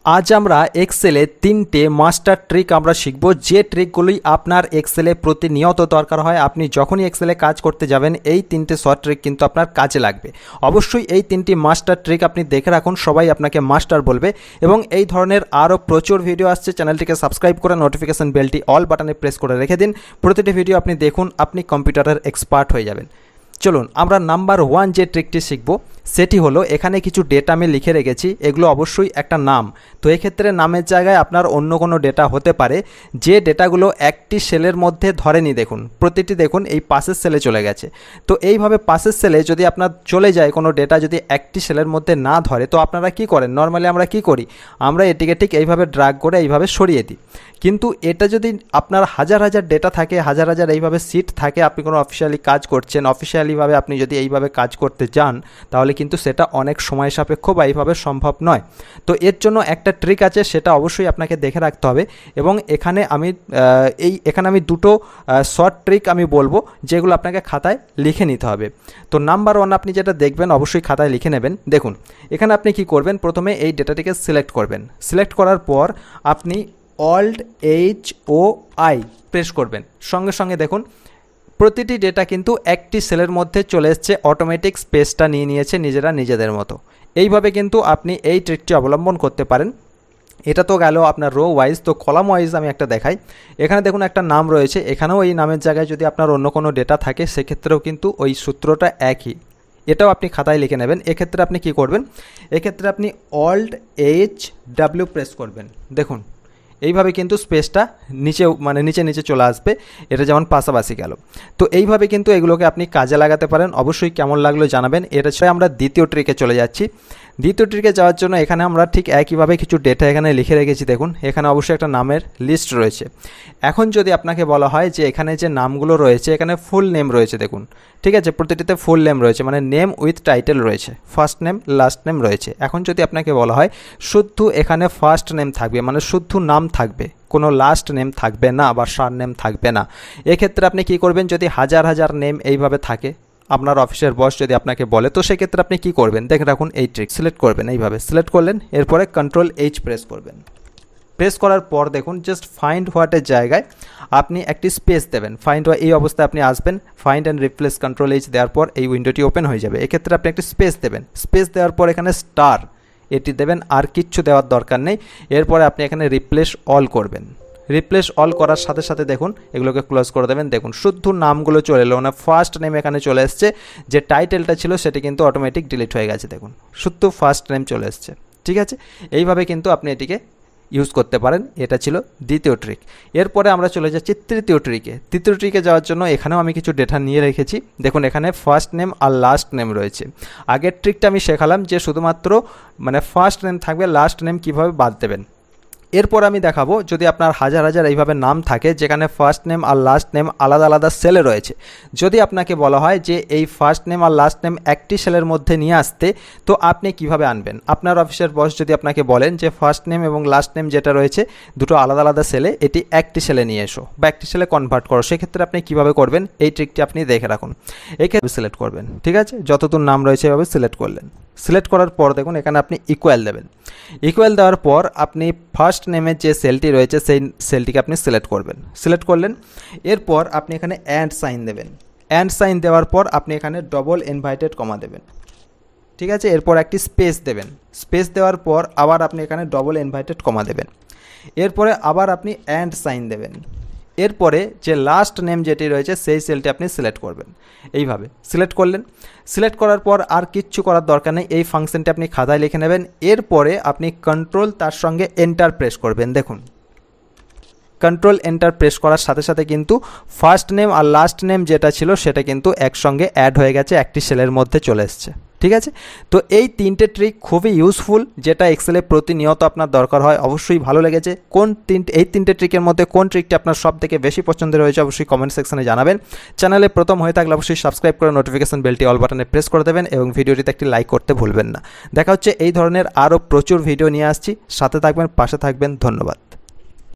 आज আমরা এক্সেলে তিনটে মাস্টার ট্রিক আমরা শিখব যে ট্রিকগুলি আপনার এক্সেলে প্রতিনিয়ত দরকার হয়। আপনি যখনই এক্সেলে কাজ করতে যাবেন এই তিনটে শর্ট ট্রিক কিন্তু আপনার কাজে লাগবে। অবশ্যই এই তিনটি মাস্টার ট্রিক আপনি দেখে রাখুন, সবাই আপনাকে মাস্টার বলবে। এবং এই ধরনের আরও প্রচুর ভিডিও আসছে, চ্যানেলটিকে সাবস্ক্রাইব করে নোটিফিকেশন বেলটি অল বাটনে প্রেস করে রেখে দিন। প্রতিটি ভিডিও আপনি দেখুন, আপনি কম্পিউটারের এক্সপার্ট হয়ে যাবেন। চলুন আমরা নাম্বার 1 যে ট্রিকটি শিখব সেটি হলো, এখানে কিছু ডেটা আমি লিখে রেখেছি, এগুলো অবশ্যই একটা নাম। তো এক্ষেত্রে নামের জায়গায় আপনার অন্য কোনো ডেটা হতে পারে, যে ডেটাগুলো একটি সেলের মধ্যে ধরেনি। দেখুন প্রতিটি দেখুন এই পাশের সেলে চলে গেছে। তো এইভাবে পাশের সেলে যদি আপনার চলে যায় কোনো ডেটা, যদি একটি সেলের মধ্যে না ধরে, তো আপনারা কি করেন, নর্মালি আমরা কি করি, আমরা এটিকে ঠিক এইভাবে ড্র্যাগ করে এইভাবে সরিয়ে দিই। কিন্তু এটা যদি আপনার হাজার হাজার ডেটা থাকে, হাজার হাজার এইভাবে সিট থাকে, আপনি কোনো অফিসিয়ালি কাজ করছেন, অফিসিয়ালিভাবে আপনি যদি এইভাবে কাজ করতে যান, তাহলে কিন্তু সেটা অনেক সময় সাপেক্ষ বা এইভাবে সম্ভব নয়। তো এর জন্য একটা ট্রিক আছে, সেটা অবশ্যই আপনাকে দেখে রাখতে হবে। এবং এখানে আমি দুটো শর্ট ট্রিক আমি বলবো, যেগুলো আপনাকে খাতায় লিখে নিতে হবে। তো নাম্বার 1 আপনি যেটা দেখবেন অবশ্যই খাতায় লিখে নেবেন। দেখুন এখানে আপনি কি করবেন, প্রথমে এই ডেটাটিকে সিলেক্ট করবেন। সিলেক্ট করার পর আপনি Alt+H+O+I প্রেস করবেন। সঙ্গে সঙ্গে দেখুন প্রতিটি ডেটা কিন্তু একটি সেলের মধ্যে চলে এসছে, অটোমেটিক স্পেসটা নিয়ে নিয়েছে নিজেদের মতো। এইভাবে কিন্তু আপনি এই ট্রিকটি অবলম্বন করতে পারেন। এটা তো গেল আপনার রো ওয়াইজ। তো কলাম ওয়াইজ আমি একটা দেখাই। এখানে দেখুন একটা নাম রয়েছে, এখানেও এই নামের জায়গায় যদি আপনার অন্য কোনো ডেটা থাকে সেক্ষেত্রেও কিন্তু ওই সূত্রটা একই, এটাও আপনি খাতায় লিখে নেবেন। এক্ষেত্রে আপনি কি করবেন, এক্ষেত্রে আপনি Alt+H+W প্রেস করবেন। দেখুন এইভাবে কিন্তু স্পেসটা নিচে চলে আসবে, এটা যেমন পাশাপাশি গেল। তো এইভাবে কিন্তু এগুলোকে আপনি কাজে লাগাতে পারেন। অবশ্যই কেমন লাগলো জানাবেন। এটা ছাড়া আমরা দ্বিতীয় ট্রিকে চলে যাচ্ছি। দ্বিতীয় ট্রিকে যাওয়ার জন্য এখানে আমরা ঠিক একইভাবে কিছু ডেটা এখানে লিখে রেখেছি। দেখুন এখানে অবশ্যই একটা নামের লিস্ট রয়েছে। এখন যদি আপনাকে বলা হয় যে এখানে যে নামগুলো রয়েছে এখানে ফুল নেম রয়েছে, দেখুন ঠিক আছে, প্রতিটিতে ফুল নেম রয়েছে, মানে নেম উইথ টাইটেল রয়েছে, ফার্স্ট নেম লাস্ট নেম রয়েছে। এখন যদি আপনাকে বলা হয় শুদ্ধ এখানে ফার্স্ট নেম থাকবে, মানে শুদ্ধ নাম থাকবে, কোনো লাস্ট নেম থাকবে না বা সার নেম থাকবে না, এক্ষেত্রে আপনি কি করবেন, যদি হাজার হাজার নেম এইভাবে থাকে, আপনার অফিসের বস যদি আপনাকে বলে, তো সেক্ষেত্রে আপনি কি করবেন, দেখে রাখুন এই ট্রিক সিলেক্ট করবেন। এইভাবে সিলেক্ট করলেন, এরপরে Ctrl+H প্রেস করবেন। প্রেস করার পর দেখুন জাস্ট ফাইন্ড হোয়াটের জায়গায় আপনি একটি স্পেস দেবেন। ফাইন্ড হোয়াট এই অবস্থায় আপনি আসবেন, ফাইন্ড অ্যান্ড রিপ্লেস Ctrl+H দেওয়ার পর এই উইন্ডোটি ওপেন হয়ে যাবে। এক্ষেত্রে আপনি একটি স্পেস দেবেন। স্পেস দেওয়ার পর এখানে স্টার এটি দেবেন, আর কিচ্ছু দেওয়ার দরকার নেই। এরপরে আপনি এখানে রিপ্লেস অল করবেন। রিপ্লেস অল করার সাথে সাথে দেখুন এগুলোকে ক্লোজ করে দেবেন। দেখুন শুদ্ধ নামগুলো চলে এলো, মানে ফার্স্ট নেম এখানে চলে এসছে, যে টাইটেলটা ছিল সেটি কিন্তু অটোমেটিক ডিলিট হয়ে গেছে। দেখুন শুদ্ধ ফার্স্ট নেম চলে এসছে, ঠিক আছে। এইভাবে কিন্তু আপনি এটিকে ইউজ করতে পারেন। এটা ছিল দ্বিতীয় ট্রিক। এরপরে আমরা চলে যাচ্ছি তৃতীয় ট্রিকে। তৃতীয় ট্রিকে যাওয়ার জন্য এখানেও আমি কিছু ডেটা নিয়ে রেখেছি। দেখুন এখানে ফার্স্ট নেম আর লাস্ট নেম রয়েছে। আগের ট্রিকটা আমি শেখালাম যে শুধুমাত্র মানে ফার্স্ট নেম থাকবে, লাস্ট নেম কীভাবে বাদ দেবেন। এরপর আমি দেখাবো যদি আপনার হাজার হাজার এইভাবে নাম থাকে, যেখানে ফার্স্ট নেম আর লাস্ট নেম আলাদা আলাদা সেলে রয়েছে, যদি আপনাকে বলা হয় যে এই ফার্স্ট নেম আর লাস্ট নেম একটি সেলের মধ্যে নিয়ে আসতে, তো আপনি কিভাবে আনবেন। আপনার অফিসের বস যদি আপনাকে বলেন যে ফার্স্ট নেম এবং লাস্ট নেম যেটা রয়েছে দুটো আলাদা আলাদা সেলে, এটি একটি সেলে নিয়ে এসো বা একটি সেলে কনভার্ট করো, সেক্ষেত্রে আপনি কিভাবে করবেন এই ট্রিকটি আপনি দেখে রাখুন। এক্ষেত্রে সিলেক্ট করবেন, ঠিক আছে, যতদূর নাম রয়েছে এভাবে সিলেক্ট করলেন। সিলেক্ট করার পর দেখুন এখানে আপনি ইকুয়াল দেবেন। ইকুয়াল দেওয়ার পর আপনি ফার্স্ট নেমের যে সেলটি রয়েছে সেই সেলটিকে আপনি সিলেক্ট করবেন। সিলেক্ট করলেন, এরপর আপনি এখানে অ্যান্ড সাইন দেবেন। অ্যান্ড সাইন দেওয়ার পর আপনি এখানে ডবল ইনভার্টেড কমা দেবেন, ঠিক আছে। এরপর একটি স্পেস দেবেন। স্পেস দেওয়ার পর আবার আপনি এখানে ডবল ইনভার্টেড কমা দেবেন। এরপরে আবার আপনি অ্যান্ড সাইন দেবেন। এরপরে যে লাস্ট নেম যেটি রয়েছে সেই সেলটি আপনি সিলেক্ট করবেন। এইভাবে সিলেক্ট করলেন। সিলেক্ট করার পর আর কিচ্ছু করার দরকার নেই, এই ফাংশনটি আপনি খাতায় লিখে নেবেন। এরপরে আপনি কন্ট্রোল তার সঙ্গে এন্টার প্রেস করবেন। দেখুন কন্ট্রোল এন্টার প্রেস করার সাথে সাথে কিন্তু ফার্স্ট নেম আর লাস্ট নেম যেটা ছিল সেটা কিন্তু একসঙ্গে অ্যাড হয়ে গেছে, একটি সেলের মধ্যে চলে এসছে, ঠিক আছে। তো এই তিনটে ট্রিক খুবই ইউজফুল, যেটা এক্সেলে প্রতিনিয়ত আপনার দরকার হয়। অবশ্যই ভালো লেগেছে এই তিনটে ট্রিকের মধ্যে কোন ট্রিকটি আপনার সব থেকে বেশি পছন্দের হয়েছে অবশ্যই কমেন্ট সেকশনে জানাবেন। চ্যানেলে প্রথম হয়ে থাকলে অবশ্যই সাবস্ক্রাইব করে নোটিফিকেশন বেলটি অল বাটনে প্রেস করে দেবেন এবং ভিডিওটিতে একটি লাইক করতে ভুলবেন না। দেখা হচ্ছে এই ধরনের আরও প্রচুর ভিডিও নিয়ে আসছি, সাথে থাকবেন, পাশে থাকবেন। ধন্যবাদ।